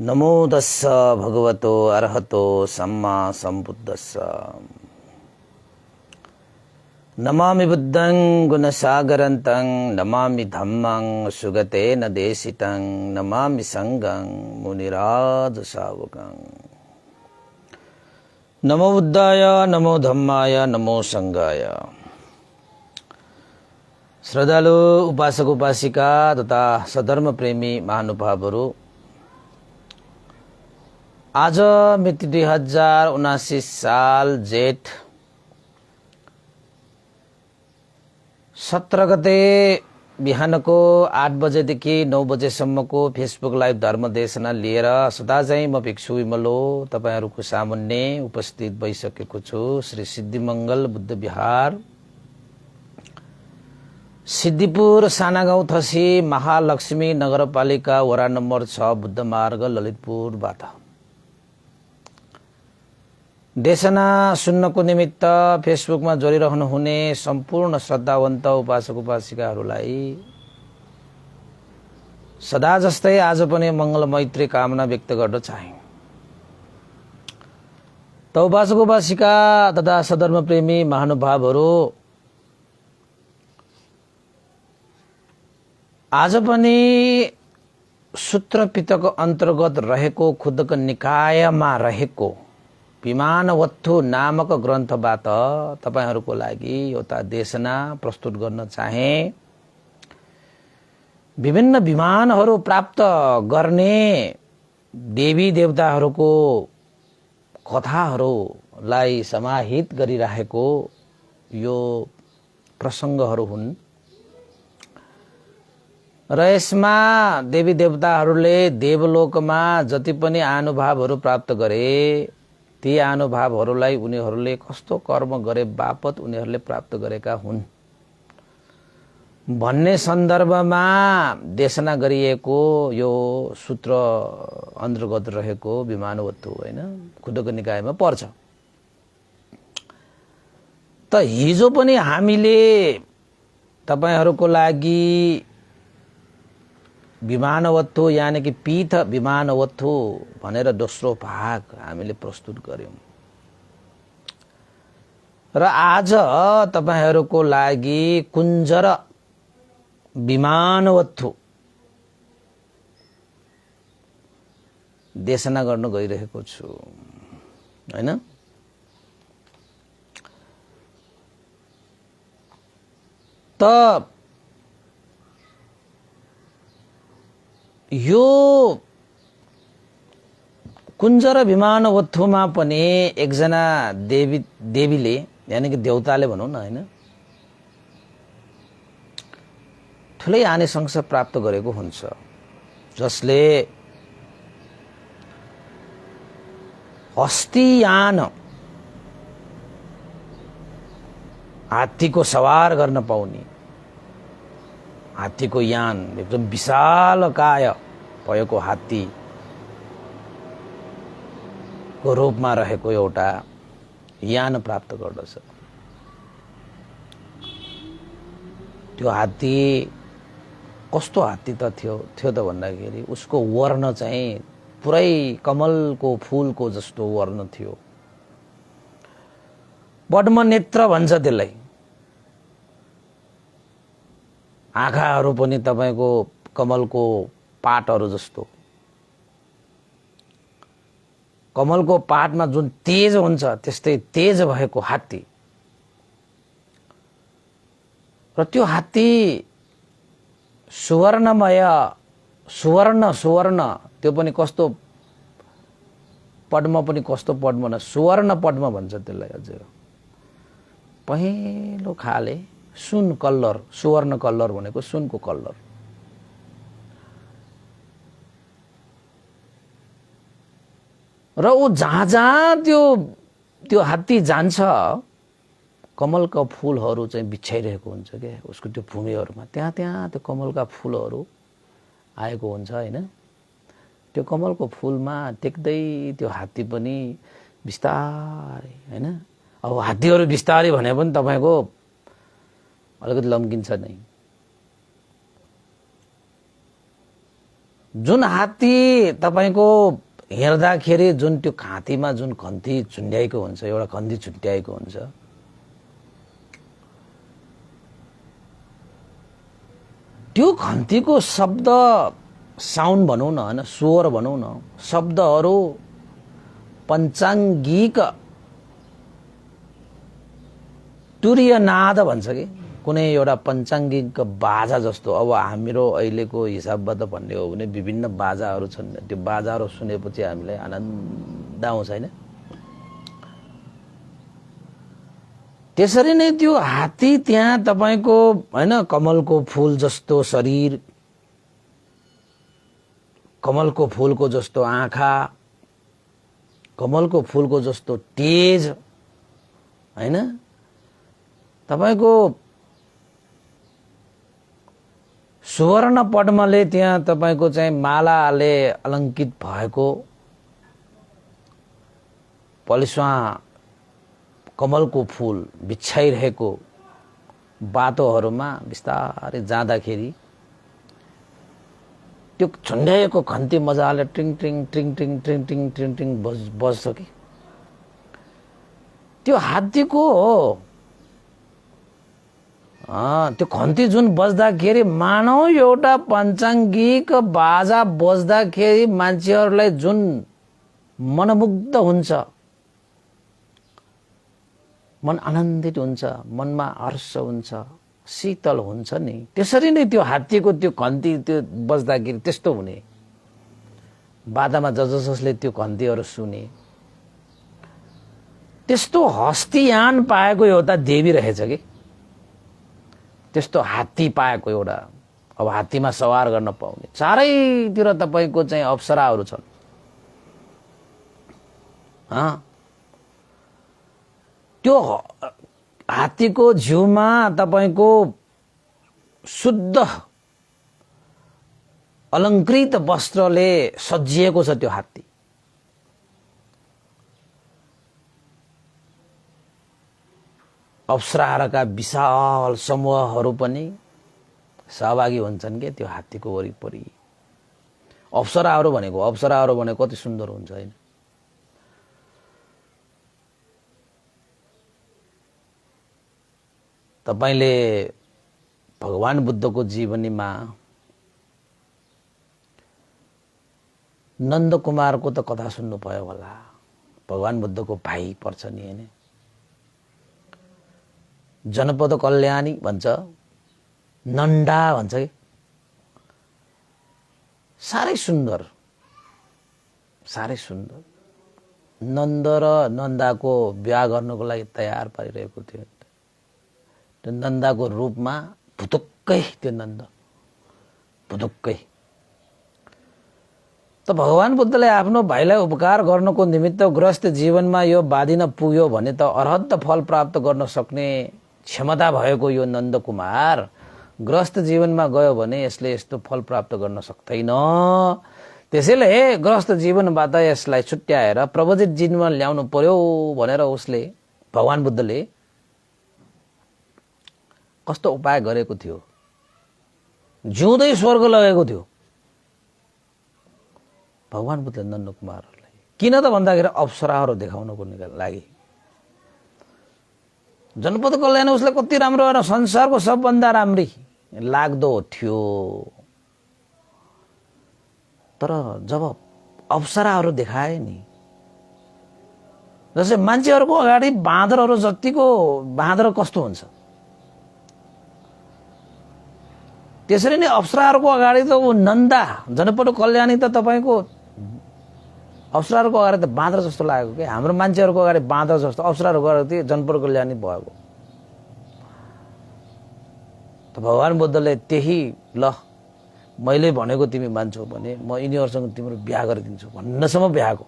नमो तस्स भगवतो अरहतो सम्मा सम्बुद्धस्स। नमामि बुद्धं गुणसागरन्तं नमामि धम्मं सुगतेन देशितं नमामि संघं मुनिराज सावकं। नमो बुद्धाय नमो धम्माय नमो संघाय। श्रद्धालु उपासक उपासिका तथा सधर्म प्रेमी महानुभावहरू, आज मिति 2079 साल जेठ 17 गते बिहानको 8 बजेदेखि 9 बजेसम्मको फेसबुक लाइभ धर्म देशना लिएर सदा चाहिँ म भिक्षु विमलो तपाईहरूको सामुन्ने उपस्थित भइसकेको छु। श्री सिद्धिमंगल बुद्ध विहार, सिद्धिपुर सानागाउँ थसी महालक्ष्मी नगरपालिका वडा नम्बर 6 बुद्ध मार्ग ललितपुरबाट देशना सुन्नको निमित्त फेसबुकमा जोडिरहनुहुने सम्पूर्ण श्रद्धावन्त उपासक उपासिकाहरूलाई सदा जस्तै आज पनि मंगल मैत्री कामना व्यक्त गर्न चाहे। त उपासक उपासिका तथा सधर्म प्रेमी महानुभावहरू, आज पनि सूत्र पित्तको अन्तर्गत रहेको खुद्दक निकायमा रहेको विमानवत्थु नामक ग्रन्थबाट तपाईहरूको लागि एउटा देशना प्रस्तुत गर्न चाहे। विभिन्न विमानहरू प्राप्त गर्ने देवी देवताहरूको कथाहरूलाई समाहित गरिरहेको यो प्रसङ्गहरू हुन् र यसमा देवी देवताहरूले देवलोकमा जति पनि अनुभवहरू प्राप्त गरे ती अनुभवहरूलाई उनीहरूले कस्तो कर्म गरे बापत उनीहरूले प्राप्त गरेका हुन् भन्ने सन्दर्भमा देशना गरिएको यो सूत्र अन्तर्गत रहेको विमानवत्थु हैन खुद्दको निकायमा पर्छ। त हिजो पनि हामीले तपाईहरूको लागि विमानवत्थु यानी कि पीठ विमानवत्थु भनेर दोस्रो भाग हामीले प्रस्तुत गर्यौं र आज तपाईहरूको लागि कुञ्जर विमानवत्थु देशना गर्न गइरहेको छु हैन। त यो कुञ्जर विमानवत्थुमा पनि एकजना देवीले यानी कि देवताले भनौं न हैन ठुलै आनिसंस प्राप्त गरेको हुन्छ, जसले हस्तियान हात्तीको सवार गर्न पाउने, हात्तीको यान एकदम विशालकाय भएको हात्ती को रूपमा रहेको एउटा यान प्राप्त गर्दछ। त्यो हात्ती कस्तो हात्ती त थियो त भन्दाखेरि उसको वर्ण चाहिँ पुरै कमलको फूलको जस्तो वर्ण थियो। पद्मनेत्र भन्छ त्यसलाई। आँखाहरू पनि तपाईको कमलको पातहरू जस्तो, कमलको पातमा जुन तेज हुन्छ त्यस्तै तेज भएको हात्ती। र त्यो हात्ती सुवर्णमय सुवर्ण त्यो पनि कस्तो पद्म पनि कस्तो पद्म न सुवर्ण पद्म भन्छ त्यसलाई। अझ पहेँलो खाले सुन कलर, सुवर्ण कलर भनेको सुनको कलर। र ऊ जहाँ त्यो हात्ती जान्छ कमलका फूलहरू चाहिँ बिछाइरहेको हुन्छ के उसको त्यो भूमिहरूमा, त्यहाँ त्यो कमलका फूलहरू आएको हुन्छ हैन। त्यो कमलको फूलमा टेक्दै त्यो हात्ती पनि बिस्तारै हैन। अब हात्तीहरू बिस्तारै भने पनि तपाईको अलिकति लम्किन्छ नै। जुन हात्ती तपाईको हेर्दाखेरि जुन त्यो घाँटीमा जुन खन्ती झुन्ड्याएको हुन्छ, एउटा खन्ती झुन्ड्याएको हुन्छ, त्यो खन्तीको शब्द साउन्ड भनौं न, हैन, स्वर भनौं न, शब्दहरू पञ्चाङ्गिक तुरीयनाद भन्छ कि कुनै एउटा पञ्चाङ्गिक बाजा जस्तो। अब हाम्रो अहिलेको हिसाबबाट भन्ने हो भने विभिन्न बाजाहरू छन्, त्यो बाजाहरू सुनेपछि हामीलाई आनन्द आउँछ हैन। त्यसरी नै त्यो हात्ती त्यहाँ तपाईको हैन कमलको फूल जस्तो शरीर, कमलको फूलको जस्तो आँखा, कमलको फूलको जस्तो तेज हैन, तपाईको सुवर्ण पद्मले त्यहाँ तपाईको चाहिँ मालाले अलङ्कृत भएको पलिसमा कमलको फूल बिछाइरहेको बाटोहरूमा बिस्तारै जाँदाखेरि त्यो झुन्ड्याएको खन्ती मजाले टिङ टिङ टिङ टिङ टिङ टिङ टिङ टिङ बज्छ कि त्यो हात्तीको त्यो खन्ती जुन बज्दाखेरि मानव एउटा पञ्चाङ्गिक बाजा बज्दाखेरि मान्छेहरूलाई जुन मनमुग्ध हुन्छ, मन आनन्दित हुन्छ, मनमा हर्ष हुन्छ, शीतल हुन्छ नि, त्यसरी नै त्यो हात्तीको त्यो खन्ती त्यो बज्दाखेरि त्यस्तो हुने। बादामा जसले त्यो खन्तीहरू सुने त्यस्तो हस्तीयान पाएको एउटा देवी रहेछ कि, त्यस्तो हात्ती पाएको एउटा, अब हात्तीमा सवार गर्न पाउने। चारैतिर तपाईको चाहिँ अप्सराहरू छन्। त्यो हात्तीको जिउमा तपाईको शुद्ध अलङ्कृत वस्त्रले सजिएको छ त्यो हात्ती। अप्सराहरूका विशाल समूहहरू पनि सहभागी हुन्छन् के त्यो हात्तीको वरिपरि। अप्सराहरू भनेको कति सुन्दर हुन्छ हैन। तपाईले भगवान बुद्धको जीवनीमा नन्द कुमारको त कथा सुन्नु भयो होला। भगवान बुद्धको भाइ पर्छ नि हैन। जनपद कल्याणी भन्छ, नन्दा भन्छ कि, साह्रै सुन्दर, साह्रै सुन्दर। नन्द र नन्दाको बिहा गर्नको लागि तयार पारिरहेको थियो। त्यो नन्दाको रूपमा भुतुक्कै त्यो नन्द भुतुक्कै। त भगवान बुद्धले आफ्नो भाइलाई उपकार गर्नको निमित्त गृहस्थ जीवनमा यो बाँधिन पुग्यो भने त अरहत फल प्राप्त गर्न सक्ने क्षमता भएको यो नन्द कुमार गृहस्थ जीवनमा गयो भने यसले यस्तो फल प्राप्त गर्न सक्दैन। त्यसैले गृहस्थ जीवनबाट यसलाई छुट्याएर प्रवजित जीवनमा ल्याउनु पर्यो भनेर उसले भगवान बुद्धले कस्तो उपाय गरेको थियो। जिउँदै स्वर्ग लगेको थियो भगवान बुद्धले नन्द कुमारलाई। किन त भन्दाखेरि अप्सराहरू देखाउनको लागि। जनपद कल्याण उसले कति राम्रो र संसारको सबभन्दा राम्री लाग्दो थियो। तर जब अप्सराहरू देखाए नि, जस्तै मान्छेहरूको अगाडि बाँदरहरू जतिको बाँदर कस्तो हुन्छ त्यसरी नै अप्सराहरूको अगाडि त ऊ नन्दा जनपद कल्याणी त तपाईको अप्सराहरूको अगाडि त बाँदर जस्तो लागेको के। हाम्रो मान्छेहरूको अगाडि बाँदर जस्तो, अप्सराहरूको अगाडि जनपद कल्याणी भएको। त भगवान बुद्धले त्यही ल मैले भनेको तिमी मान्छौ भने म यिनीहरूसँग तिम्रो बिहा गरिदिन्छु भन्नसम्म बिहाको।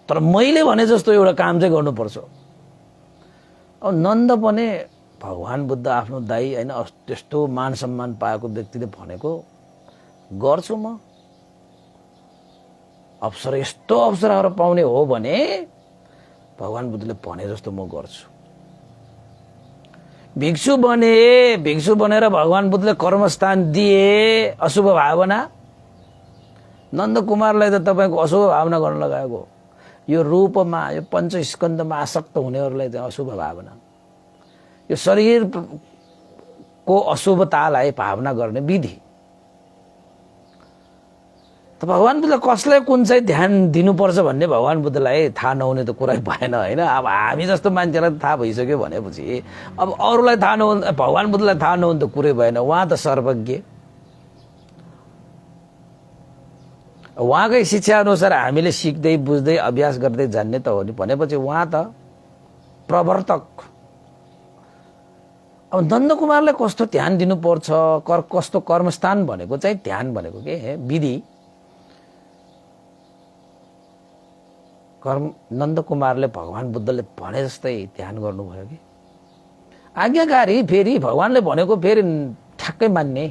तर मैले भने जस्तो एउटा काम चाहिँ गर्नुपर्छ। अब नन्द पनि भगवान बुद्ध आफ्नो दाइ हैन, त्यस्तो मान सम्मान पाएको व्यक्तिले भनेको गर्छु म। अप्सरा यस्तो अप्सराहरू पाउने हो भने भगवान बुद्धले भने जस्तो म गर्छु। भिक्षु बनेर भगवान बुद्धले कर्मस्थान दिए, अशुभ भावना। नन्दकुमारलाई त तपाईको अशुभ भावना गर्न लगाएको। यो रूपमा, यो पञ्चस्कन्धमा आसक्त हुनेहरूलाई चाहिँ अशुभ भावना, यो शरीरको अशुभतालाई भावना गर्ने विधि। त भगवान बुद्धले कसलाई कुन चाहिँ ध्यान दिनुपर्छ भन्ने भगवान बुद्धलाई थाहा नहुने त कुरै भएन होइन। अब हामी जस्तो मान्छेलाई थाहा भइसक्यो भनेपछि अब अरूलाई थाहा नहुन्, भगवान बुद्धलाई थाहा नहुन् त कुरै भएन। उहाँ त सर्वज्ञ। उहाँकै शिक्षा अनुसार हामीले सिक्दै बुझ्दै अभ्यास गर्दै जान्ने त हो नि, भनेपछि उहाँ त प्रवर्तक। अब नन्दकुमारलाई कस्तो ध्यान दिनुपर्छ, कस्तो कर्मस्थान भनेको चाहिँ ध्यान भनेको के विधि। नन्दकुमारले भगवान बुद्धले भने जस्तै ध्यान गर्नुभयो कि आज्ञाकारी, फेरि भगवानले भनेको फेरि ठ्याक्कै मान्ने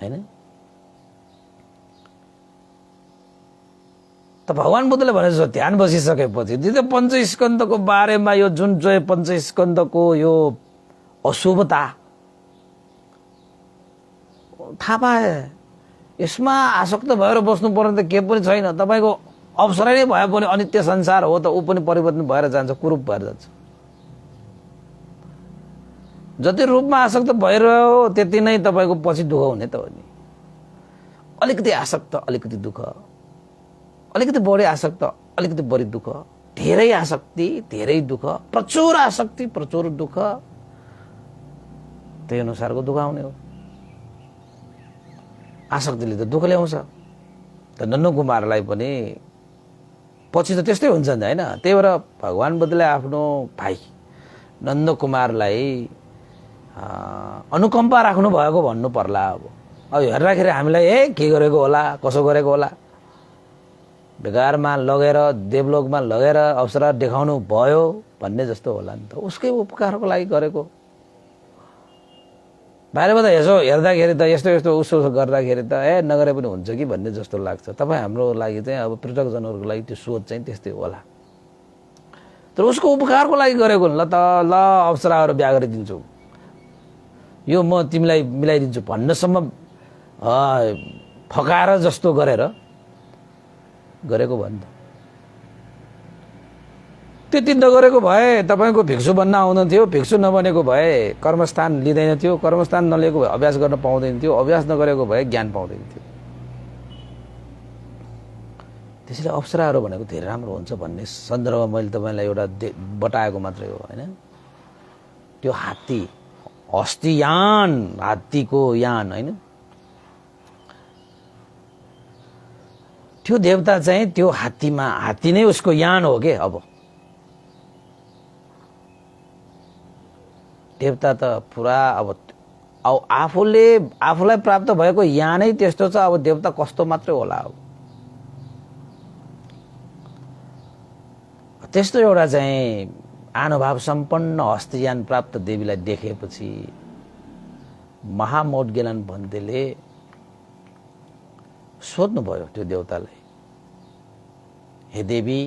हैन। त भगवान बुद्धले भने जस्तो ध्यान बसिसकेपछि त्यो पञ्चस्कन्धको बारेमा, यो जुन चाहिँ पञ्चस्कन्धको यो अशुभता थाहा पाए, यसमा आसक्त भएर बस्नु पर्ने त के पनि छैन। तपाईको अवसरै नै भए पनि अनित्य संसार हो त, ऊ पनि परिवर्तन भएर जान्छ, कुरूप भएर जान्छ। जति रूपमा आसक्त भइरह्यो त्यति नै तपाईको पछि दुःख हुने त हो नि। अलिकति आसक्त अलिकति दुःख, अलिकति बढी आसक्त अलिकति बढी दुःख, धेरै आसक्ति धेरै दुःख, प्रचुर आसक्ति प्रचुर दुःख, त्यही अनुसारको दुःख आउने हो। आसक्तिले त दुःख ल्याउँछ। त नन्दकुमारलाई पनि पछि त त्यस्तै हुन्छ नि हैन। त्यही भएर भगवान बुद्धले आफ्नो भाइ नन्दकुमारलाई अनुकम्पा राख्नु भएको भन्नु पर्ला। अब हेर्दाखेरि हामीलाई के गरेको होला, कसो गरेको होला, बेकारमा लगेर देवलोकमा लगेर अवसर देखाउनु भयो भन्ने जस्तो होला नि त। उसकै उपकारको लागि गरेको। बाहिरबाट यसो हेर्दाखेरि त यस्तो यस्तो उसो गर्दाखेरि त नगरे पनि हुन्छ कि भन्ने जस्तो लाग्छ। तपाईँ हाम्रो लागि चाहिँ अब पृथकजनहरूको लागि त्यो सोच चाहिँ त्यस्तै होला। तर उसको उपकारको लागि गरेको ल त, ल अप्सराहरू बिहा गरिदिन्छु, यो म तिमीलाई मिलाइदिन्छु भन्नसम्म फकाएर जस्तो गरेर गरेको भयो नि त। त्यति नगरेको भए तपाईको भिक्षु बन्न आउँदैन थियो, भिक्षु नबनेको भए कर्मस्थान लिँदैन थियो, कर्मस्थान नलिएको भए अभ्यास गर्न पाउँदैन थियो, अभ्यास नगरेको भए ज्ञान पाउँदैन थियो। त्यसैले अप्सराहरू भनेको धेरै राम्रो हुन्छ भन्ने सन्दर्भमा मैले तपाईँलाई एउटा बताएको मात्रै हो हैन। त्यो हात्ती, हस्तीयान, हात्तीको यान हैन, त्यो देवता चाहिँ त्यो हात्तीमा, हात्ती नै उसको यान हो के। अब देवता त पुरा अब आफूलाई प्राप्त भएको यानै त्यस्तो छ। अब देवता कस्तो मात्रै होला। अब त्यस्तो एउटा चाहिँ आनुभाव सम्पन्न हस्तीयान प्राप्त देवीलाई देखेपछि महामौद्गल्यन भन्देले सोध्नुभयो त्यो देवतालाई, हे देवी,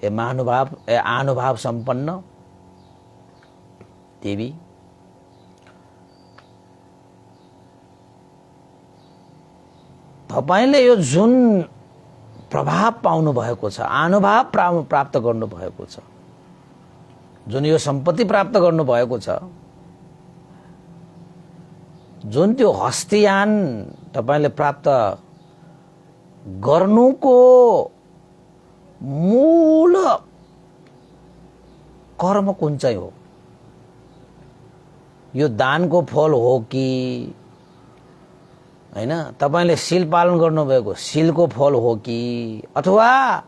ए आनुभाव सम्पन्न देवी, तपाईले यो जुन प्रभाव पाउनु भएको छ, अनुभव प्राप्त गर्नु भएको छ, जुन यो सम्पत्ति प्राप्त गर्नु भएको छ, जुन त्यो हस्तीयान तपाईले प्राप्त गर्नुको मूल कर्म कुन चाहिँ हो? यो दानको फल हो कि हैन? तपाईले शील पालन गर्नुभएको शीलको फल हो कि, अथवा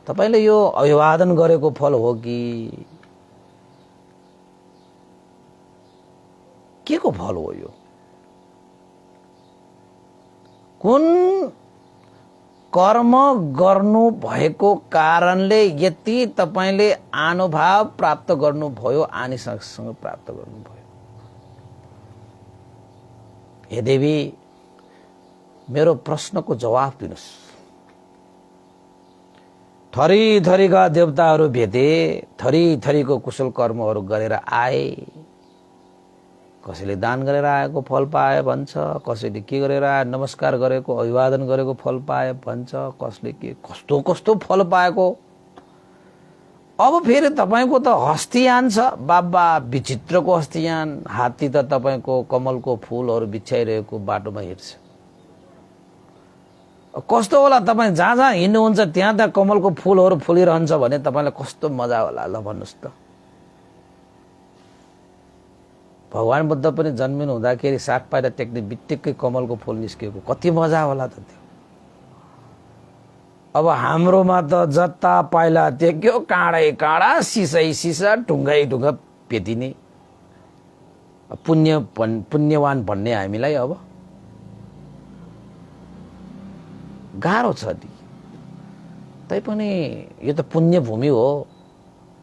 तपाईले यो अभिवादन गरेको फल हो कि के को फल हो यो? कुन कर्म गर्नु भएको कारणले यति तपाईले अनुभव प्राप्त गर्नुभयो, आनिसंग प्राप्त गर्नुभयो? हे देवी, मेरो प्रश्नको जवाफ दिनुस्। थरी थरीका देवताहरू भेटे, थरी थरीको कुशल कर्महरू गरेर आए। कसैले दान गरेर आएको फल पाए भन्छ, कसैले के गरेर आए, नमस्कार गरेको, अभिवादन गरेको फल पाए भन्छ, कसले के कस्तो कस्तो फल पाएको। अब फेरि तपाईँको त हस्तियान छ, बाबा विचित्रको हस्तियान। हात्ती त तपाईँको कमलको फुलहरू बिछ्याइरहेको बाटोमा हिँड्छ। कस्तो होला, तपाईँ जहाँ जहाँ हिँड्नुहुन्छ त्यहाँ त्यहाँ कमलको फुलहरू फुलिरहन्छ भने तपाईँलाई कस्तो मजा होला, ल भन्नुहोस् त। भगवान बुद्ध पनि जन्मिनु हुँदाखेरि सात पाइला टेक्ने बित्तिकै कमलको फुल निस्किएको, कति मजा होला त त्यो। अब हाम्रोमा त जता पाइला टेक्यो काँडै काँडा, सिसै सिसा, ढुङ्गै ढुङ्गा भेटिने। पुण्यवान भन्ने हामीलाई अब गाह्रो छ नि। तैपनि यो त पुण्य भूमि हो।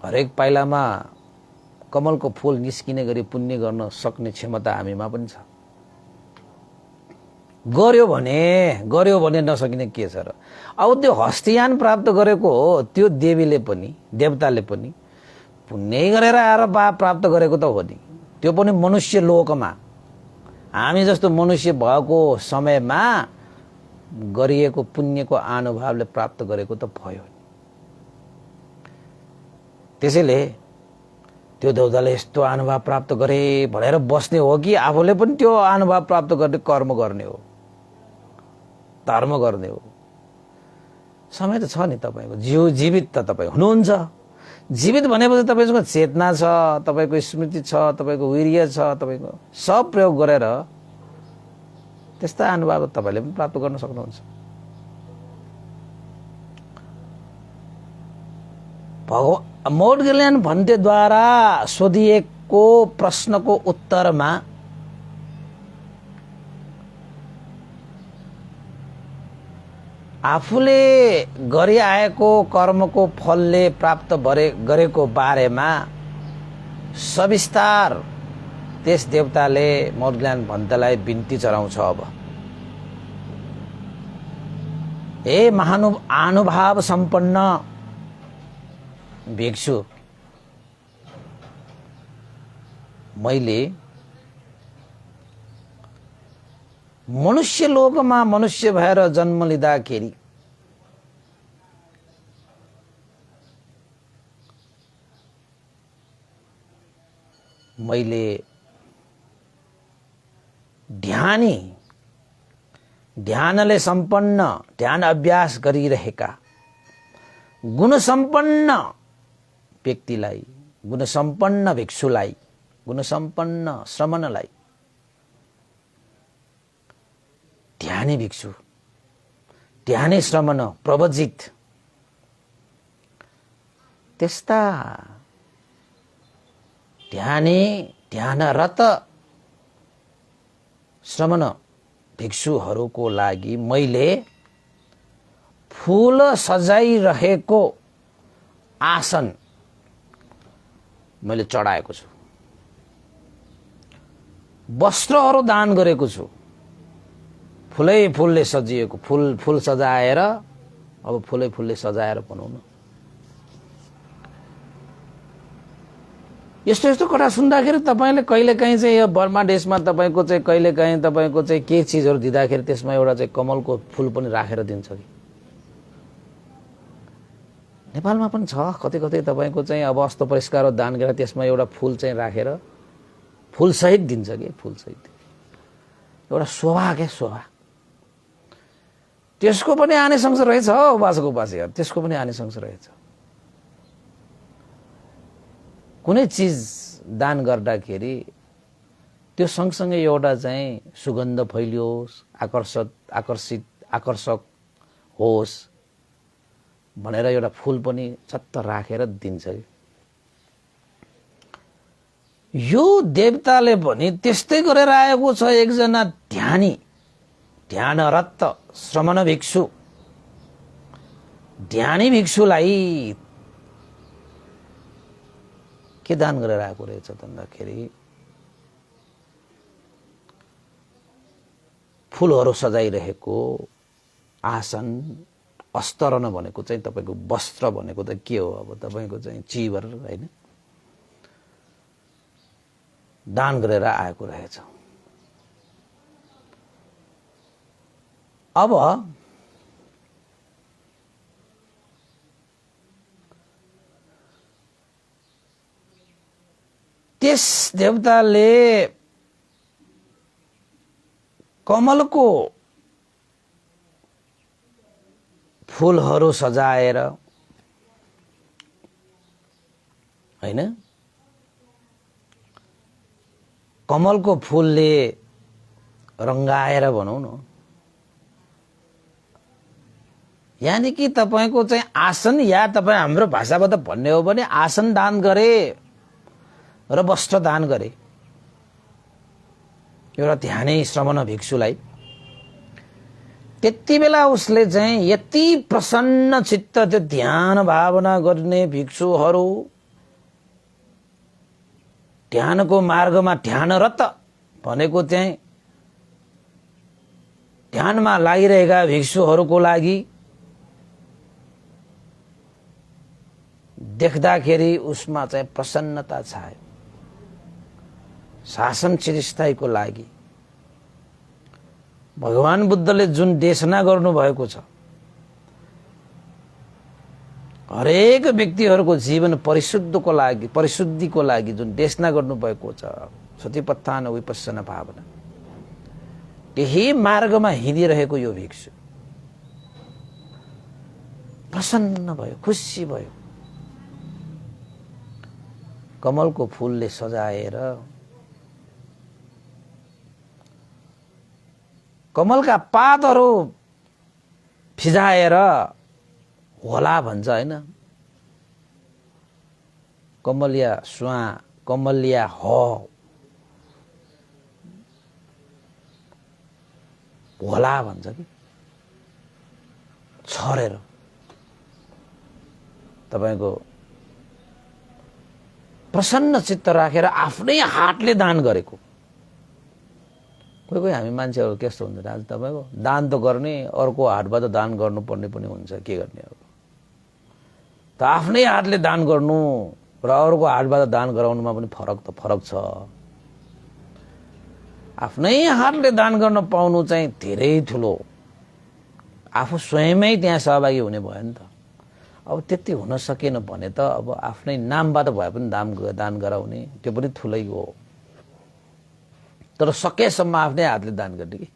हरेक पाइलामा कमलको फुल निस्किने गरी पुण्य गर्न सक्ने क्षमता हामीमा पनि छ। गर्यो भने नसकिने के छ र। अब त्यो हस्तियान प्राप्त गरेको हो, त्यो देवीले पनि देवताले पनि पुण्य गरेर आएर प्राप्त गरेको त हो नि। त्यो पनि मनुष्य लोकमा, हामी जस्तो मनुष्य भएको समयमा गरिएको पुण्यको अनुभवले प्राप्त गरेको त भयो। त्यसैले त्यो देवताले यस्तो अनुभव प्राप्त गरे भनेर बस्ने हो कि आफूले पनि त्यो अनुभव प्राप्त गर्ने कर्म गर्ने हो, धर्म गर्ने हो। समय त छ नि तपाईँको, जीवित त तपाईँ हुनुहुन्छ। जीवित भनेपछि तपाईँसँग चेतना छ, तपाईँको स्मृति छ, तपाईँको वीर्य छ, तपाईँको सब प्रयोग गरेर त्यस्ता अनुभव तपाईँले पनि प्राप्त गर्न सक्नुहुन्छ। मोडगिल्यान भन्तेद्वारा सोधिएको प्रश्नको उत्तरमा आफूले गरि आएको कर्मको फलले प्राप्त गरेको बारेमा सविस्तार त्यस देवताले मोडगिल्यान भन्तेलाई बिन्ती चढाउँछ। अब हे महानुभाव सम्पन्न भिक्षु, मैले मनुष्य लोकमा मनुष्य भएर जन्म लिँदाखेरि मैले ध्यानले सम्पन्न, ध्यान अभ्यास गरिरहेका गुणसम्पन्न व्यक्तिलाई, गुणसम्पन्न भिक्षुलाई, गुणसम्पन्न श्रमणलाई ध्यानी भिक्षु, ध्यानी श्रमण प्रवजित, त्यस्ता ध्यानरत श्रमण भिक्षुहरूको लागि मैले फूल सजाइरहेको आसन मैले चढाएको छु, वस्त्रहरू दान गरेको छु। फूलले सजिएको, फूल सजाएर, अब फूलले सजाएर भनौँ न। यस्तो कुरा सुन्दाखेरि तपाईँले कहिलेकाहीँ चाहिँ यो बर्मा देशमा तपाईँको चाहिँ कहिलेकाहीँ तपाईँको चाहिँ के चिजहरू दिँदाखेरि त्यसमा एउटा चाहिँ कमलको फूल पनि राखेर दिन्छ कि। नेपालमा पनि छ कतै तपाईँको चाहिँ अब अस्त परिष्कार दान गरेर त्यसमा एउटा फूल चाहिँ राखेर फूलसहित दिन्छ कि, फूलसहित एउटा शोभा क्या, शोभा। त्यसको पनि आनिसंस रहेछ उपासक-उपासिकाहरू, त्यसको पनि आनिसंस रहेछ। कुनै चिज दान गर्दाखेरि त्यो सँगसँगै एउटा चाहिँ सुगन्ध फैलियोस्, आकर्षक होस् भनेर एउटा फूल पनि चत्त राखेर दिन्छ। यो देवताले पनि त्यस्तै गरेर आएको छ। एकजना ध्यानरत श्रमण भिक्षु, ध्यानी भिक्षुलाई के दान गरेर आएको रहेछ भन्दाखेरि फूलहरू सजाइरहेको आसन, अस्तर भनेको चाहिँ तपाईको वस्त्र भनेको त के हो? अब तपाईको चाहिँ चिवर हैन, दान गरेर आएको रहेछ। अब त्यस देवताले कमलको फूलहरू सजाएर हैन, कमलको फूलले रंगाएर भनौं न, यानी कि तपाईको चाहिँ आसन, या तपाई हाम्रो भाषाबाट भन्ने हो भने आसन दान गरे र वस्त्र दान गरे एउटा ध्यानै श्रमण भिक्षुलाई। त्यति बेला उसले चाहिँ यति प्रसन्न चित्त त्यो ध्यान भावना गर्ने भिक्षुहरू, ध्यानको मार्गमा ध्यानरत भनेको चाहिँ ध्यानमा लागिरहेका भिक्षुहरूको लागि देख्दाखेरि उसमा चाहिँ प्रसन्नता छायो। शासन चिरस्थायीको लागि भगवान बुद्धले जुन देशना गर्नु भएको छ, हरेक व्यक्तिहरूको जीवन परिशुद्धको लागि, परिशुद्धिको लागि जुन देशना गर्नु भएको छ, सतिपत्थान विपස්සना भावना, त्यही मार्गमा हिँडिरहेको यो भिक्षु प्रसन्न भयो, खुसी भयो। कमलको फूलले सजाएर, कमलका पातहरू फिजाएर होला भन्छ हैन, कमलिया स्वा, कमलिया होला भन्छ कि छरेर तपाईको प्रसन्न चित्त राखेर आफ्नै हातले दान गरेको। कोही कोही हामी मान्छेहरू कस्तो हुन्छ आज तपाईको दान त गर्ने, अर्को हातबाट दान गर्नुपर्ने पनि हुन्छ, के गर्ने अब त आफ्नै हातले दान गर्नु र अर्को हातबाट दान गराउनुमा पनि फरक छ। आफ्नै हातले दान गर्न पाउनु चाहिँ धेरै ठुलो, आफू स्वयमै त्यहाँ सहभागी हुने भयो नि त। अब त्यति हुन सकेन भने त अब आफ्नै नामबाट भए पनि दान गराउने त्यो पनि ठुलै हो, तर सकेसम्म आफ्नै हातले दान गर्ने कि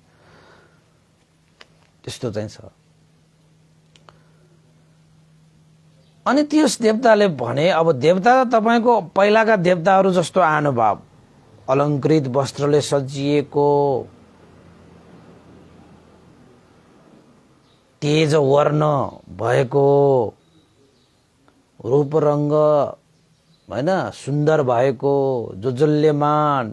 त्यस्तो चाहिँ छ। अनि त्यस देवताले भने, अब देवता तपाईको पहिलाका देवताहरू जस्तो आनुभाव, अलङ्कृत वस्त्रले सजिएको, तेज वर्ण भएको, रूप रंग हैन सुन्दर भएको, जोजल्यमान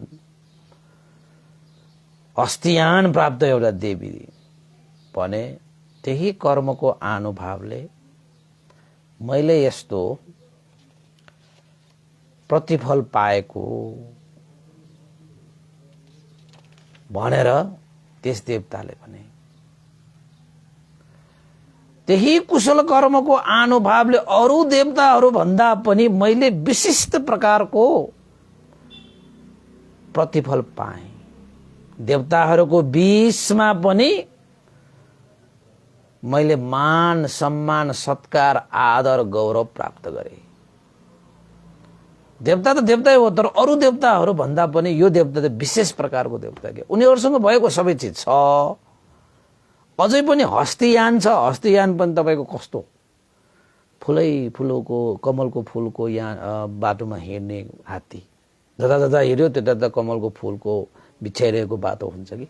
अस्तियान प्राप्त एउटा देवी भने, त्यही कर्मको आनुभावले मैले यस्तो प्रतिफल पाएको भनेर त्यस देवताले भने। त्यही कुशल कर्मको आनुभावले अरू देवताहरू भन्दा पनि मैले विशिष्ट प्रकारको प्रतिफल पाएँ। देवताहरूको बीचमा पनि मैले मान सम्मान सत्कार आदर गौरव प्राप्त गरे। देवता त देवतै हो, तर अरू देवताहरू भन्दा पनि यो देवता त विशेष प्रकारको देवता के, उनीहरूसँग भएको सबै चिज छ। अझै पनि हस्तियान छ, हस्तियान पनि तपाईको कस्तो फुलै फुलको कमलको फूलको यहाँ बाटोमा हिँड्ने हात्ती, जता जता हिँड्यो त्यता कमलको फूलको बिछाइरहेको बाटो हुन्छ कि,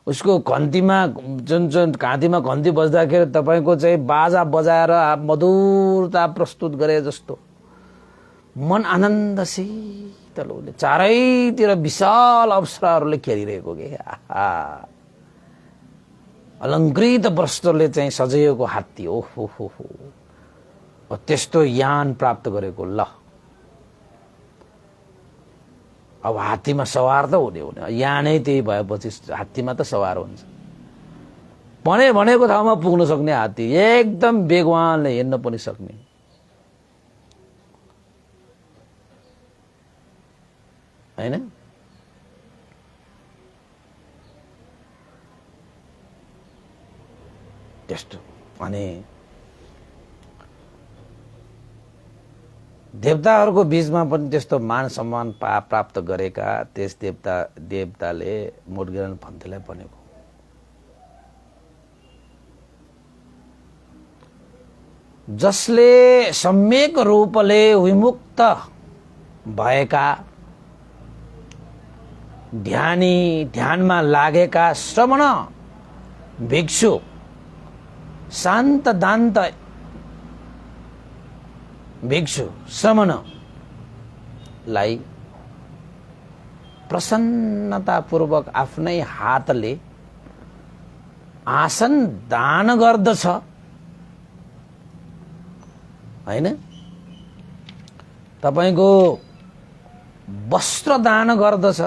उसको घन्टीमा जुन घाँटीमा घन्टी बज्दाखेरि तपाईको चाहिँ बाजा बजाएर मधुरता प्रस्तुत गरे जस्तो मन आनन्द शीतल हुने, चारैतिर विशाल अप्सराहरूले घेरिरहेको के, अलङ्कृत वस्त्रले चाहिँ सजिएको हात्ती, ओहो हो, त्यस्तो यान प्राप्त गरेको। ल अब हात्तीमा सवार त हुने, यानै त्यही भएपछि हात्तीमा त सवार हुन्छ। भनेको ठाउँमा पुग्न सक्ने हात्ती, एकदम वेगवानले हिँड्न पनि सक्ने। हैन? त्यस्तो। अनि देवताहरूको बीचमा पनि त्यस्तो मान सम्मान प्राप्त गरेका त्यस देवताले मोडगिरान भन्तेलाई भनेको। जसले सम्यक रूपले विमुक्त भएका ध्यानी, ध्यानमा लागेका श्रमण भिक्षु, शान्त दान्त भिक्षु श्रमणलाई प्रसन्नतापूर्वक आफ्नै हातले आसन दान गर्दछ, हैन? तपाईको वस्त्र दान गर्दछ,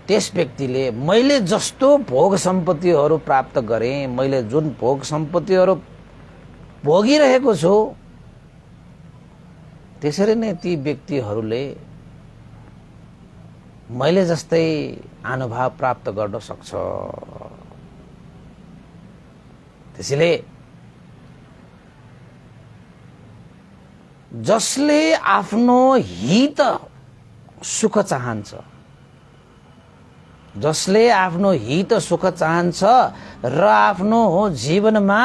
त्यस व्यक्तिले मैले जस्तो भोग सम्पत्तिहरू प्राप्त गरेँ, मैले जुन भोग सम्पत्तिहरू भोगिरहेको छु, त्यसरी नै ती व्यक्तिहरूले मैले जस्तै अनुभव प्राप्त गर्न सक्छ। त्यसैले जसले आफ्नो हित सुख चाहन्छ, जसले आफ्नो हित सुख चाहन्छ र आफ्नो जीवनमा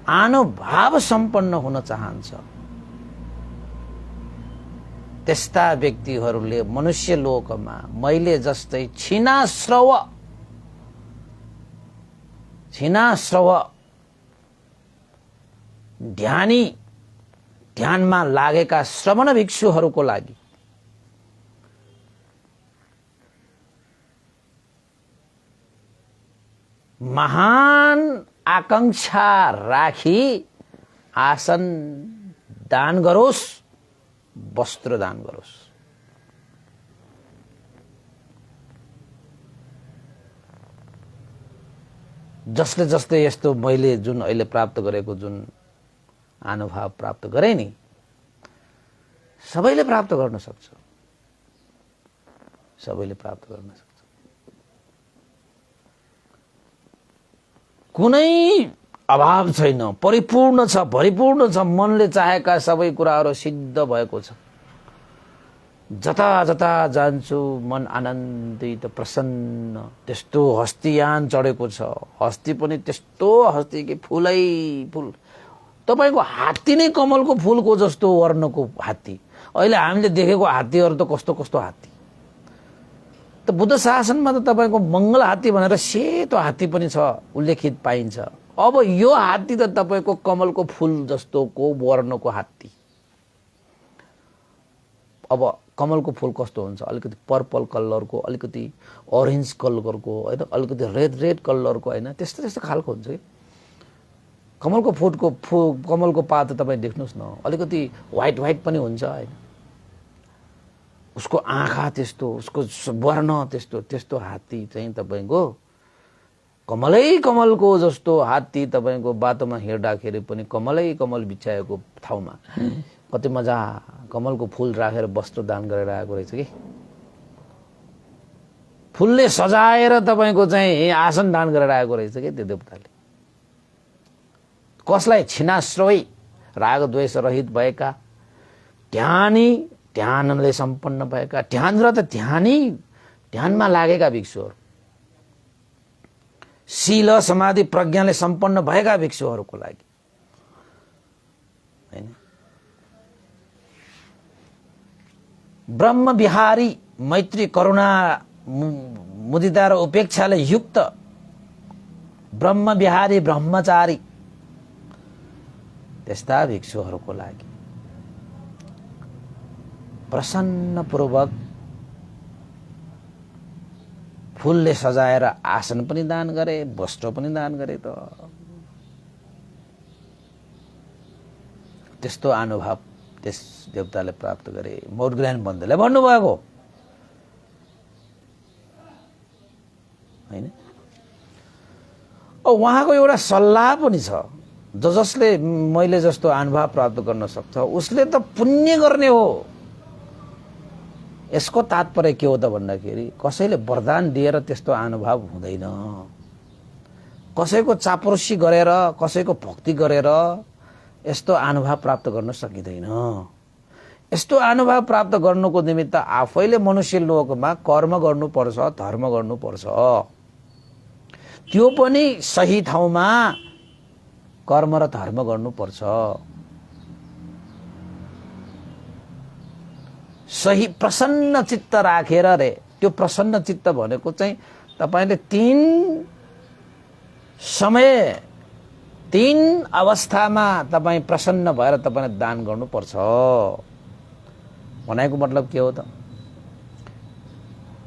अनुभाव सम्पन्न हुन चाहन्छ, त्यस्ता व्यक्तिहरूले मनुष्य लोकमा मैले जस्तै छिनाश्रव ध्यानी, ध्यानमा लागेका श्रमण भिक्षुहरूको लागि महान आकांक्षा राखी आसन दान गरोस्, वस्त्र दान गरोस्। जसले जस्तै यस्तो मैले जुन अहिले प्राप्त गरेको जुन अनुभव प्राप्त गरे नि, सबैले प्राप्त गर्न सक्छ, सबैले प्राप्त गर्न सक्छ। कुनै अभाव छैन, परिपूर्ण छ, भरिपूर्ण छ। मनले चाहेका सबै कुराहरू सिद्ध भएको छ। जता जता जान्छु मन आनन्दित प्रसन्न, त्यस्तो हस्तियान चढेको छ। हस्ती पनि त्यस्तो हस्ती कि फुलै फुल। तपाईको हात्ती नै कमलको फुलको जस्तो वर्णको हात्ती। अहिले हामीले देखेको हात्तीहरू त कस्तो कस्तो हात्ती। त बुद्ध शासनमा त तपाईको मंगल हात्ती भनेर सेतो हात्ती पनि छ, उल्लेखित पाइन्छ। अब यो हात्ती त तपाईको कमलको फूल जस्तोको वर्णको हात्ती। अब कमलको फूल कस्तो हुन्छ, अलिकति पर्पल कलरको, अलिकति ऑरेंज कलरको हैन, अलिकति रेड कलरको हैन, त्यस्तो त्यस्तो खालको हुन्छ के कमलको कमलको पात तपाई देख्नुस् न, अलिकति व्हाइट पनि हुन्छ हैन, उसको आँखा त्यस्तो, उसको वर्ण त्यस्तो, त्यस्तो हात्ती चाहिँ तपाईको कमलको जस्तो हात्ती तपाईको बाटोमा हिँड्दाखेरि पनि कमल बिछाएको ठाउँमा कति मजा कमलको फूल राखेर वस्त्र दान गरेर आएको रहेछ कि। फूलले सजाएर तपाईको चाहिँ आसन दान गरेर आएको रहेछ कि त्यो देवताले। कसलाई? छिनाश्रवी, राग द्वेष रहित भएका, ध्यानी, ध्यानले सम्पन्न भएका, ध्यान र त ध्यानमा लागेका भिक्षुहरू, शील समाधि प्रज्ञाले सम्पन्न भएका भिक्षुहरूको लागि हैन। ब्रह्म विहारी, मैत्री करुणा मुदिता र उपेक्षाले युक्त ब्रह्म विहारी ब्रह्मचारी, त्यस्ता भिक्षुहरूको लागि प्रसन्नपूर्वक फूलले सजाएर आसन पनि दान गरे, वस्त्र पनि दान गरे। त त्यस्तो अनुभव त्यस देवताले प्राप्त गरे। मौडगिरान बन्धुले भन्नुभएको हैन। उहाँको एउटा सल्लाह पनि छ, जसले मैले जस्तो अनुभव प्राप्त गर्न सक्छ उसले त पुण्य गर्ने हो। यसको तात्पर्य के हो त भन्दाखेरि कसैले वरदान दिएर त्यस्तो अनुभव हुँदैन, कसैको चापरोसी गरेर कसैको भक्ति गरेर यस्तो अनुभव प्राप्त गर्न सकिँदैन। यस्तो अनुभव प्राप्त गर्नुको निमित्त आफैले मनुष्य लोकमा कर्म गर्नुपर्छ, धर्म गर्नुपर्छ, त्यो पनि सही ठाउँमा कर्म र धर्म गर्नुपर्छ। सही प्रसन्न चित्त राखेर रे। त्यो प्रसन्न चित्त भनेको चाहिँ तपाईले 3 समय 3 अवस्थामा तपाईँ प्रसन्न भएर तपाईले दान गर्नुपर्छ। भनेको मतलब के हो त?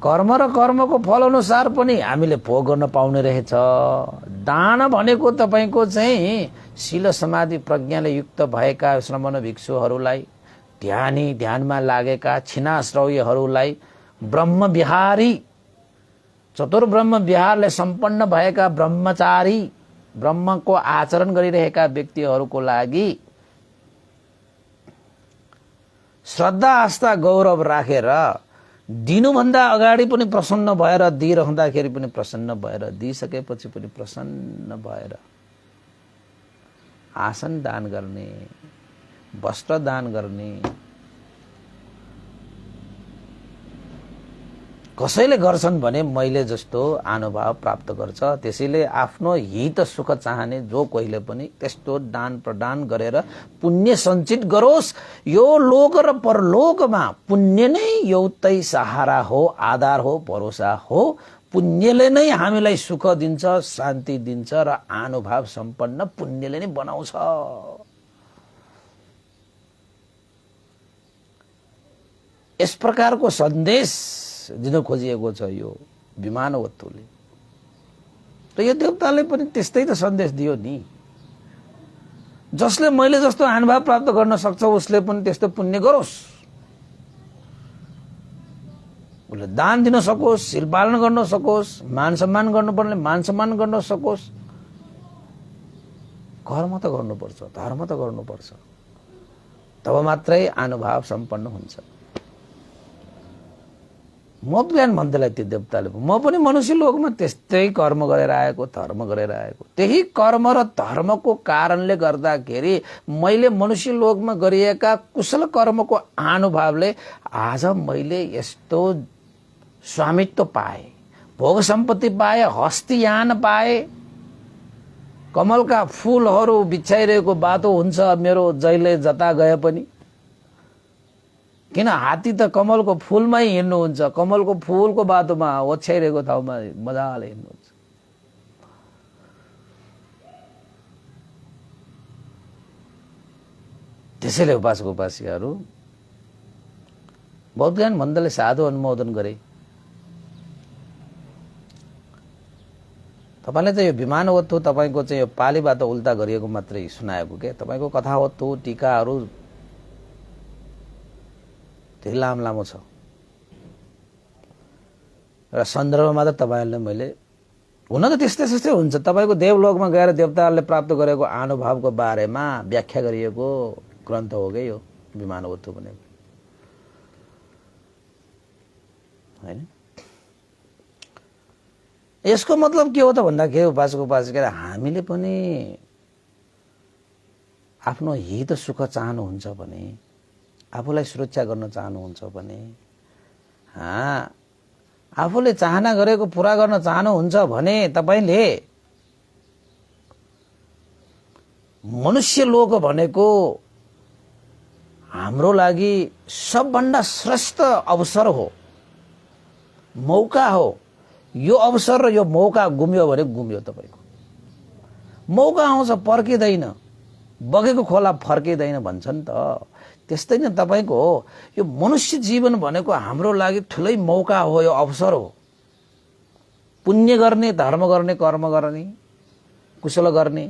कर्म र कर्मको फल अनुसार पनि हामीले भोग गर्न पाउने रहेछ। दान भनेको तपाईको चाहिँ शील समाधि प्रज्ञाले युक्त भएका श्रमण भिक्षुहरूलाई, ध्यानमा लागेका छिनाश्रयहरूलाई, ब्रह्म विहारी चतुर्ब्रह्म विहारले सम्पन्न भएका ब्रह्मचारी, ब्रह्मको आचरण गरिरहेका व्यक्तिहरूको लागि श्रद्धा आस्था गौरव राखेर दिनुभन्दा अगाडि पनि प्रसन्न भएर, दिइरहँदाखेरि पनि प्रसन्न भएर, दिइसकेपछि पनि प्रसन्न भएर आसन दान गर्ने, वस्त्र दान गर्ने। कसैले गर्छन् भने मैले जस्तो अनुभव प्राप्त गर्छ। त्यसैले आफ्नो हित सुख चाहने जो कोहीले पनि त्यस्तो दान प्रदान गरेर पुण्य सञ्चित गरोस्। यो लोक र परलोकमा पुण्य नै एउटै सहारा हो, आधार हो, भरोसा हो। पुण्यले नै हामीलाई सुख दिन्छ, शान्ति दिन्छ र अनुभव सम्पन्न पुण्यले नै बनाउँछ। यस प्रकारको सन्देश दिन खोजिएको छ यो विमानवत्तुले। र यो देवताले पनि त्यस्तै त सन्देश दियो नि। जसले मैले जस्तो अनुभव प्राप्त गर्न सक्छ उसले पनि त्यस्तो पुण्य गरोस्, उसले दान दिन सकोस्, शील पालन गर्न सकोस्, मान सम्मान गर्नुपर्ने मान सम्मान गर्न सकोस्। कर्म त गर्नुपर्छ, धर्म त गर्नुपर्छ, तब मात्रै अनुभव सम्पन्न हुन्छ। म बिहान भन्दैलाई त्यो देवताले, म पनि मनुष्य लोकमा त्यस्तै कर्म गरेर आएको, धर्म गरेर आएको। त्यही कर्म र धर्मको कारणले गर्दाखेरि मैले मनुष्य लोकमा गरिएका कुशल कर्मको अनुभवले आज मैले यस्तो स्वामित्व पाए, भोग सम्पत्ति पाए, हस्तियान पाए। कमलका फूलहरू बिछाइरहेको बाटो हुन्छ मेरो जहिले जता गए पनि। किन हात्ती त कमलको फूलमै हिँड्नुहुन्छ, कमलको फूलको बाटोमा ओछ्याइरहेको ठाउँमा मजाले हिँड्नुहुन्छ। त्यसैले उपासक उपासिकाहरू बहुत ज्ञान मन्दले साधु अनुमोदन गरे। तपाईले त यो विमानवत्तु तपाईको चाहिँ यो पालीबाट उल्टा गरिएको मात्रै सुनाएको के। तपाईको कथावत्तु टीकाहरू धेरै लामो छ र सन्दर्भमा त तपाईहरुले मैले हुन त त्यस्तै हुन्छ। तपाईको देवलोकमा गएर देवताहरूले प्राप्त गरेको अनुभवको बारेमा व्याख्या गरिएको ग्रन्थ हो के यो विमानवत्तु भनेको, हैन। यसको मतलब के हो त भन्दाखेरि उपासक उपासिका हामीले पनि आफ्नो हित सुख चाहनुहुन्छ भने, आफूलाई सुरक्षा गर्न चाहनुहुन्छ भने, आफूले चाहना गरेको पूरा गर्न चाहनुहुन्छ भने तपाईले मनुष्य लोक भनेको हाम्रो लागि सबभन्दा श्रेष्ठ अवसर हो, मौका हो। यो अवसर र यो मौका गुम्यो भने गुम्यो। तपाईको मौका आउँछ पर्किँदैन, बगेको खोला फर्किँदैन भन्छन् त। त्यस्तै नै तपाईको यो मनुष्य जीवन भनेको हाम्रो लागि ठुलै मौका हो, यो अवसर हो। पुण्य गर्ने, धर्म गर्ने, कर्म गर्ने, कुशल गर्ने।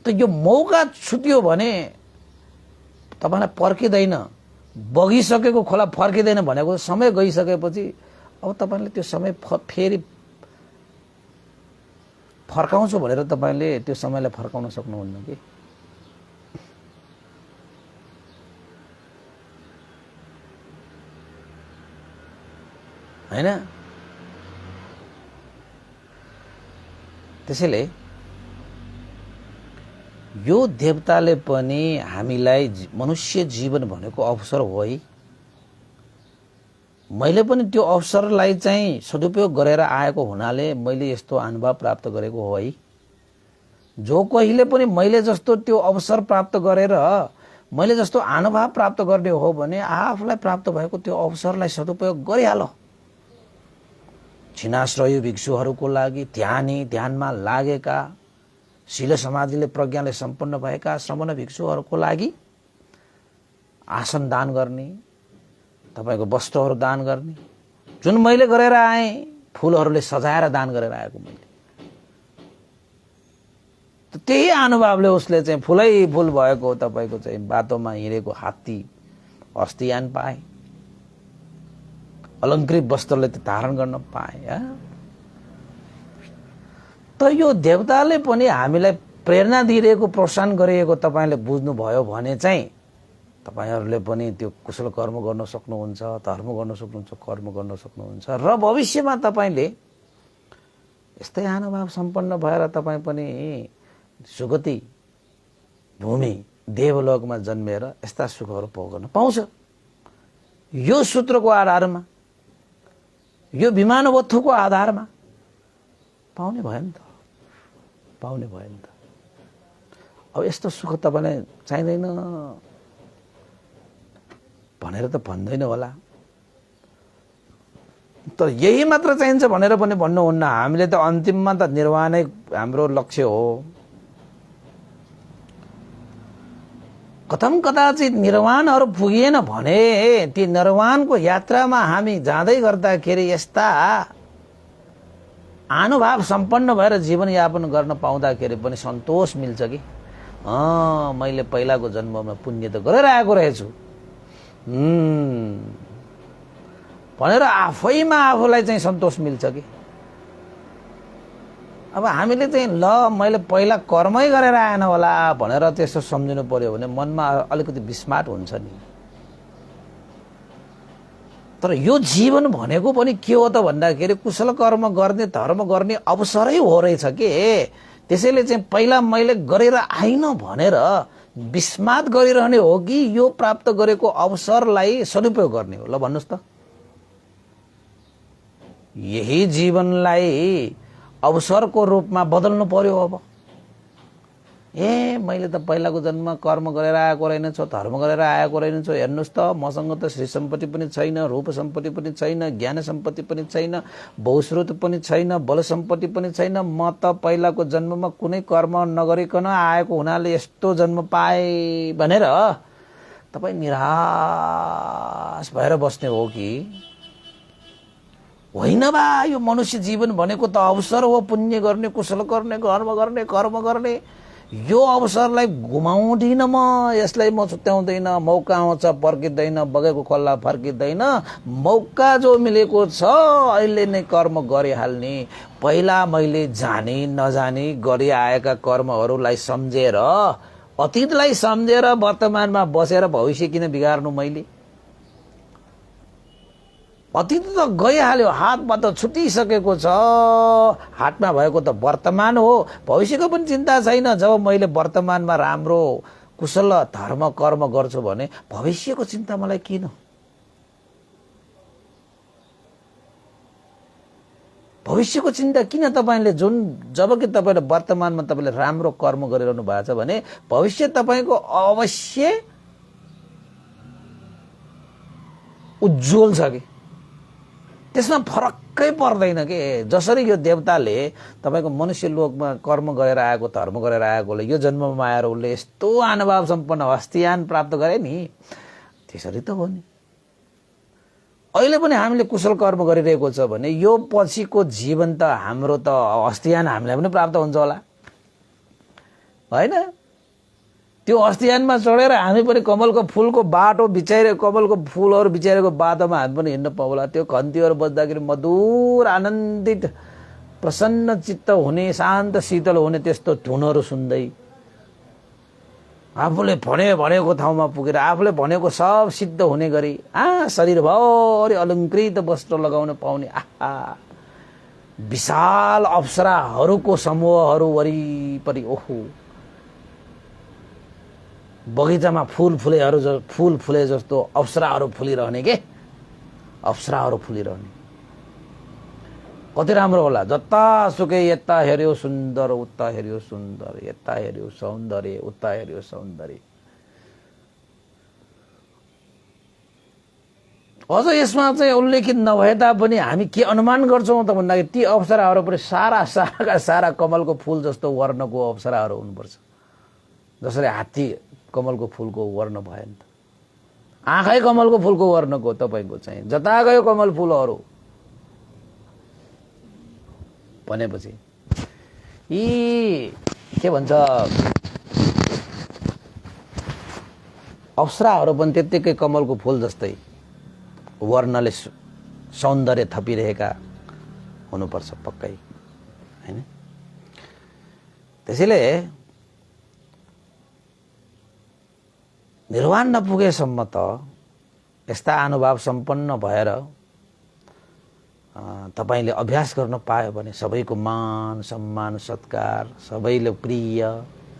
त यो मौका छुट्यो भने तपाईलाई पर्किँदैन, बगिसकेको खोला फर्किँदैन भनेको समय गइसकेपछि अब तपाईले त्यो समय फेरि फर्काउँछु भनेर तपाईले त्यो समयलाई फर्काउन सक्नुहुन्न कि। हैन? त्यसैले यो देवताले पनि हामीलाई मनुष्य जीवन भनेको अवसर हो है। मैले पनि त्यो अवसरलाई चाहिँ सदुपयोग गरेर आएको हुनाले मैले यस्तो अनुभव प्राप्त गरेको हो है। जो कहिले पनि मैले जस्तो त्यो अवसर प्राप्त गरेर मैले जस्तो अनुभव प्राप्त गर्ने हो भने आफूलाई प्राप्त भएको त्यो अवसरलाई सदुपयोग गरिहाल। छिनाश्रय भिक्षुहरूको लागि ध्यानमा लागेका शील समाधिले प्रज्ञाले सम्पन्न भएका श्रमण भिक्षुहरूको लागि आसन दान गर्ने, तपाईको वस्त्रहरू दान गर्ने, जुन मैले गरेर आए फूलहरूले सजाएर दान गरेर आएको मैले, त्यही अनुभवले उसले चाहिँ फूलै फूल भएको तपाईको चाहिँ बाटोमा हिँडेको हात्ती अस्तियान पाए, अलङ्कृत वस्त्रले धारण गर्न पाए। त यो देवताले पनि हामीलाई प्रेरणा दिइरहेको, प्रोत्साहन गरिएको तपाईले बुझ्नुभयो भने चाहिँ तपाईहरुले पनि त्यो कुशल कर्म गर्न सक्नुहुन्छ, धर्म गर्न सक्नुहुन्छ, कर्म गर्न सक्नुहुन्छ र भविष्यमा तपाईले यस्तै अनुभव सम्पन्न भएर तपाई पनि सुगति भूमि देवलोकमा जन्मेर यस्ता सुखहरू भोग्न पाउँछ। यो सूत्रको आधारमा, यो विमानवत्थुको आधारमा पाउने भयो नि त, पाउने भयो नि त। अब यस्तो सुख तपाईलाई चाहिँदैन भनेर त भन्दैन होला, तर यही मात्र चाहिन्छ भनेर पनि भन्नुहुन्न। हामीले त अन्तिममा त निर्वाणै हाम्रो लक्ष्य हो। कथम कदाचित निर्वाणहरू पुगिएन भने ती निर्वाणको यात्रामा हामी जाँदै गर्दाखेरि यस्ता अनुभव सम्पन्न भएर जीवनयापन गर्न पाउँदाखेरि पनि सन्तोष मिल्छ कि मैले पहिलाको जन्ममा पुण्य त गरेर आएको रहेछु भनेर आफैमा आफूलाई चाहिँ सन्तोष मिल्छ कि। अब हामीले चाहिँ ल मैले पहिला कर्मै गरेर आएन होला भनेर त्यसो सम्झिनु पर्यो भने मनमा अलिकति विस्मात हुन्छ नि। तर यो जीवन भनेको पनि के हो त भन्दाखेरि कुशल कर्म गर्ने, धर्म गर्ने अवसरै हो रहेछ के। त्यसैले चाहिँ पहिला मैले गरेर आइन भनेर विस्मात गरिरहने हो कि यो प्राप्त गरेको अवसरलाई सदुपयोग गर्ने हो? ल भन्नुस् त। यही जीवनलाई अवसरको रूपमा बदल्नु पर्यो। अब मैले त पहिलाको जन्ममा कर्म गरेर आएको रहेनछ, धर्म गरेर आएको रहेनछ, हेर्नुस् त मसँग त श्री सम्पत्ति पनि छैन, रूप सम्पत्ति पनि छैन, ज्ञान सम्पत्ति पनि छैन, बहुश्रुत पनि छैन, बल सम्पत्ति पनि छैन। म त पहिलाको जन्ममा कुनै कर्म नगरिकन आएको हुनाले यस्तो जन्म पाए भनेर तपाई निराश भएर बस्ने हो कि होइन? बा यो मनुष्य जीवन भनेको त अवसर हो, पुण्य गर्ने, कुशल गर्ने, कर्म गर्ने, कर्म गर्ने। यो अवसरलाई गुमाउँदिन म, यसलाई म छुट्याउँदैन। मौका आउँछ पर्किँदैन, बगेको खल्ला फर्किँदैन। मौका जो मिलेको छ अहिले नै कर्म गरिहाल्ने। पहिला मैले जानी नजानी गरि आएका कर्महरूलाई सम्झेर, अतीतलाई सम्झेर वर्तमानमा बसेर भविष्य किन बिगार्नु मैले? अतीत त गइहाल्यो, हातमा त छुटिसकेको छ। हातमा भएको त वर्तमान हो, भविष्यको पनि चिन्ता छैन। जब मैले वर्तमानमा राम्रो कुशल धर्म कर्म गर्छु भने भविष्यको चिन्ता मलाई किन? भविष्यको चिन्ता किन तपाईले? जबकि तपाईले वर्तमानमा तपाईले राम्रो कर्म गरिरहनु भएको छ भने भविष्य तपाईको अवश्य उज्जवल छ कि। त्यसमा फरक्कै पर्दैन के। जसरी यो देवताले तपाईको मनुष्य लोकमा कर्म गरेर आएको, धर्म गरेर आएकोले यो जन्ममा आएर उसले यस्तो अनुभव सम्पन्न हस्तियान प्राप्त गरे नि, त्यसरी त हो नि। अहिले पनि हामीले कुशल कर्म गरिरहेको छ भने यो पछिको जीवन त हाम्रो त हस्तियान हामीलाई पनि प्राप्त हुन्छ होला, हैन? त्यो हस्तियानमा चढेर हामी पनि कमलको फूलको बाटो बिछाइरहेको, कमलको फूलहरू बिछाइरहेको बाटोमा हामी पनि हिँड्न पाउला। त्यो घन्टीहरू बज्दाखेरि मधुर आनन्दित प्रसन्न चित्त हुने, शान्त शीतल हुने त्यस्तो धुनहरू सुन्दै आफूले भनेको ठाउँमा पुगेर आफूले भनेको सब सिद्ध हुने गरी शरीरभरि अलङ्कृत वस्त्र लगाउन पाउने विशाल अप्सराहरूको समूहहरू वरिपरि ओहो बगैँचामा फूल फुले जस्तो अप्सराहरू फुलिरहने के अप्सराहरू फुलिरहने कति राम्रो होला। जतासुकै यता हेर्यो सुन्दर, उता हेर्यो सुन्दर, यता हेर्यो सौन्दर्य, उता हेर्यो सौन्दर्य। अझ यसमा चाहिँ उल्लेखित नभए तापनि हामी के अनुमान गर्छौँ त भन्दाखेरि ती अप्सराहरू पनि सारा कमलको फूल जस्तो वर्णको अप्सराहरू हुनुपर्छ। जसरी हात्ती कमलको फूलको वर्ण भयो नि त, आँखै कमलको फूलको वर्णको तपाईँको चाहिँ जता गयो कमल फूलहरू भनेपछि यी के भन्छ अप्सराहरू पनि त्यत्तिकै कमलको फूल जस्तै वर्णले सौन्दर्य थपिरहेका हुनुपर्छ पक्कै, हैन? त्यसैले निर्वाण नपुगेसम्म त यस्ता अनुभव सम्पन्न भएर तपाईले अभ्यास गर्न पायो भने सबैको मान सम्मान सत्कार सबैले प्रिय,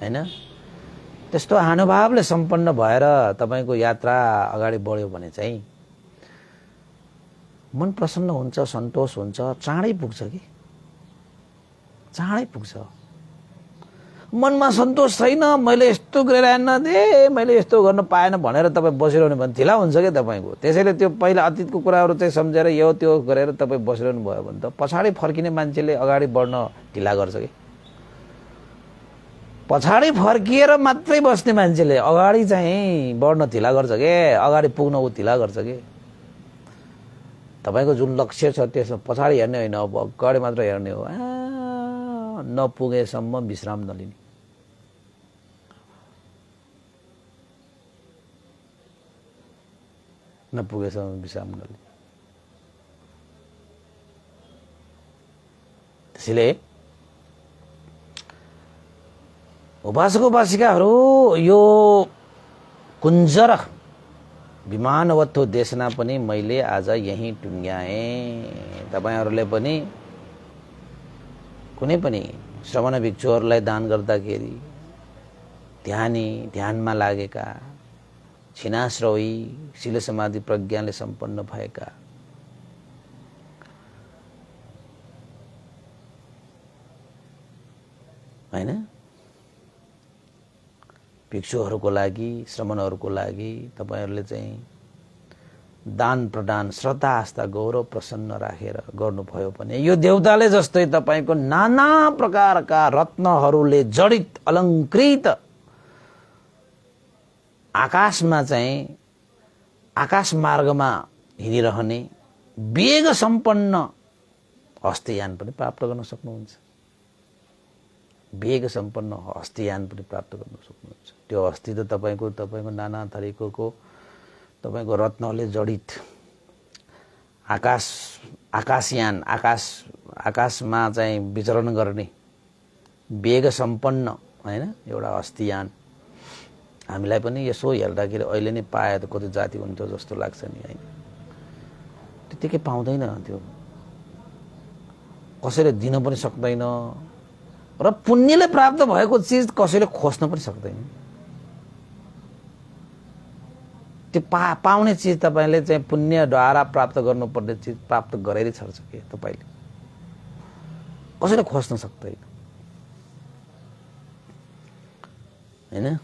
हैन? त्यस्तो अनुभवले सम्पन्न भएर तपाईको यात्रा अगाडि बढ्यो भने चाहिँ मन प्रसन्न हुन्छ, सन्तोष हुन्छ, चाँडै पुग्छ कि चाँडै पुग्छ। मनमा सन्तोष छैन, मैले यस्तो गरेर नदे, मैले यस्तो गर्न पाएन भनेर तपाईँ बसिरहनु भने ढिला हुन्छ क्या तपाईँको। त्यसैले त्यो पहिला अतीतको कुराहरू चाहिँ सम्झेर यो त्यो गरेर तपाईँ बसिरहनु भयो भने त पछाडि फर्किने मान्छेले अगाडि बढ्न ढिला गर्छ कि। पछाडि फर्किएर मात्रै बस्ने मान्छेले अगाडि चाहिँ बढ्न ढिला गर्छ के, अगाडि पुग्न ऊ ढिला गर्छ कि। तपाईँको जुन लक्ष्य छ त्यसमा पछाडि हेर्ने होइन, अब अगाडि मात्र हेर्ने हो। नपुगेसम्म विश्राम नलिने, नपुगेसम्म विश्राम नलिने। त्यसैले उपासक उपासिकाहरू यो कुञ्जर विमानवत्तो देशना पनि मैले आज यही टुङ्ग्याएँ। तपाईहरूले पनि कुनै पनि श्रवण भिक्षुहरूलाई दान गर्दाखेरि ध्यानमा लागेका छिनाश्रवी शील समाधि प्रज्ञाले सम्पन्न भएका हैन भिक्षुहरूको लागि श्रमणहरूको लागि तपाईहरूले चाहिँ दान प्रदान श्रद्धा आस्था गौरव प्रसन्न राखेर गर्नुभयो भने यो देवताले जस्तै तपाईको नाना प्रकारका रत्नहरूले जडित अलङ्कृत आकाशमा चाहिँ आकाश मार्गमा हिँडिरहने वेग सम्पन्न हस्तीयान पनि प्राप्त गर्न सक्नुहुन्छ। वेग सम्पन्न हस्तीयान पनि प्राप्त गर्न सक्नुहुन्छ। त्यो हस्ती त तपाईको नाना थरीको तपाईको रत्नले जडित आकाशयान आकाशमा चाहिँ विचरण गर्ने वेग सम्पन्न हैन एउटा हस्तीयान। हामीलाई पनि यसो हेर्दाखेरि अहिले नै पाए त कति जाति हुन्थ्यो जस्तो लाग्छ नि हैन। त्यतिकै पाउँदैन, त्यो कसैले दिन पनि सक्दैन र पुण्यले प्राप्त भएको चिज कसैले खोज्न पनि सक्दैन। त्यो पाउने चिज तपाईले चाहिँ पुण्यद्वारा प्राप्त गर्नुपर्ने चिज प्राप्त गरेरै छर्छ के तपाईले, कसैले खोज्न सक्दैन हैन।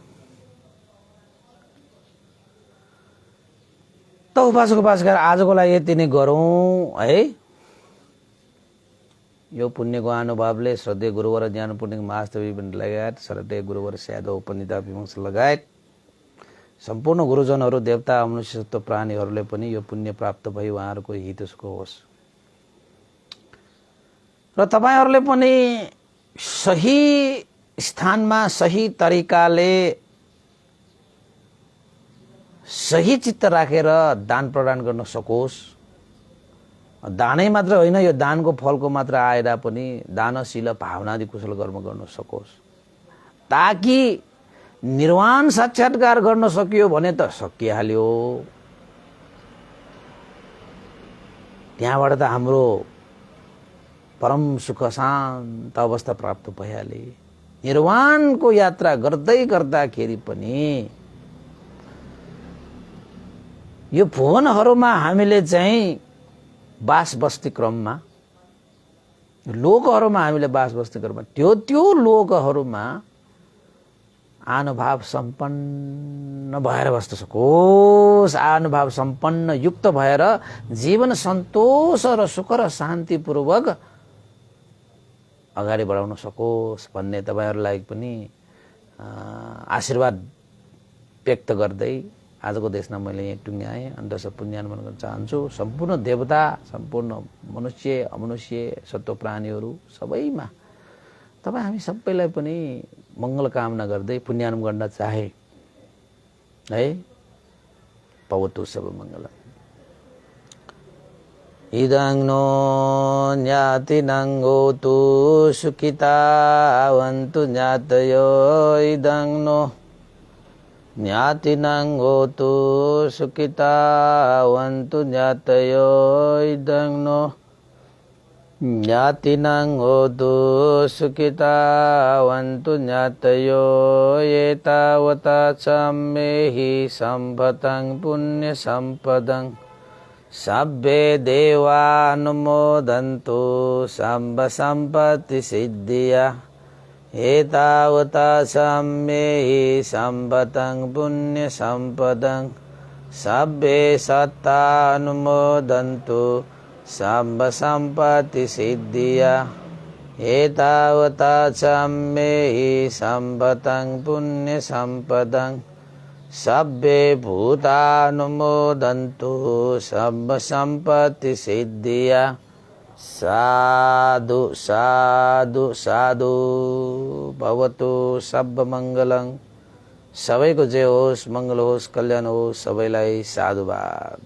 त उपासक उपासिका आजको लागि यति नै गरौँ है। यो पुण्यको अनुभवले श्रद्धेय गुरुवर ज्ञान पुण्य महास्तवी पनि लगायत श्रद्धेय गुरुवर स्यादव उपनिधा विमर्श लगायत सम्पूर्ण गुरुजनहरू देवता मनुष्यत्व प्राणीहरूले पनि यो पुण्य प्राप्त भई उहाँहरूको हित सुख होस् र तपाईहरूले पनि सही स्थानमा सही तरिकाले सही चित्त राखेर दान प्रदान गर्न सकोस् दानै मात्र होइन, यो दानको फलको मात्र आएर पनि दानशील भावनादि कुशल कर्म गर्न सकोस्, ताकि निर्वाण साक्षात्कार गर्न सकियो भने त सकिहाल्यो। त्यहाँबाट त हाम्रो परम सुख शान्त अवस्था प्राप्त भइहाले। निर्वाणको यात्रा गर्दै गर्दाखेरि पनि यो भुवनहरूमा हामीले चाहिँ बास बस्ती क्रममा, लोकहरूमा हामीले बास बस्ती क्रममा त्यो लोकहरूमा आनुभाव सम्पन्न भएर बस्न सकोस्, आनुभाव सम्पन्न युक्त भएर जीवन सन्तोष र सुख र शान्तिपूर्वक अगाडि बढाउन सकोस् भन्ने तपाईहरुलाई पनि आशीर्वाद व्यक्त गर्दै आजको देशमा मैले यहाँ टुङ्ग्याएँ। अन्त पुण्यानुमोदन गर्न चाहन्छु सम्पूर्ण देवता, सम्पूर्ण मनुष्य अमनुष्य सत्व प्राणीहरू सबैमा तपाईँ हामी सबैलाई पनि मंगल कामना गर्दै पुण्यानुमोदन गर्न चाहे है। भवतु सब मंगल। इदं नो ज्ञातिनं होतु सुखितावन्तु ज्ञातयो, इदं नो ज्ञातिनं होतु सुखितावन्तु ज्ञातयो, इदं नो ज्ञातिनं होतु सुखितावन्तु ज्ञातयो। एतावता सम्मेहि सम्पतं पुण्यसम्पदं सब्बे देवानुमोदन्तु सम्ब सम्पत्ति सिद्धिया। एतावता सम्मेहि सम्पतं पुण्यसम्पदं सब्बे सत्तानुमोदन्तु सम्ब सम्पत्ति सिद्धिया। एतावता सम्मेहि सम्पतं पुण्यसम्पदं सब्बे भूतानुमोदन्तु सम्ब सम्पत्ति सिद्धिया। साधु साधु साधु। भवतु सब मंगलं। सबैको जय होस्, मंगल होस्, कल्याण होस्। सबैलाई साधुवाद।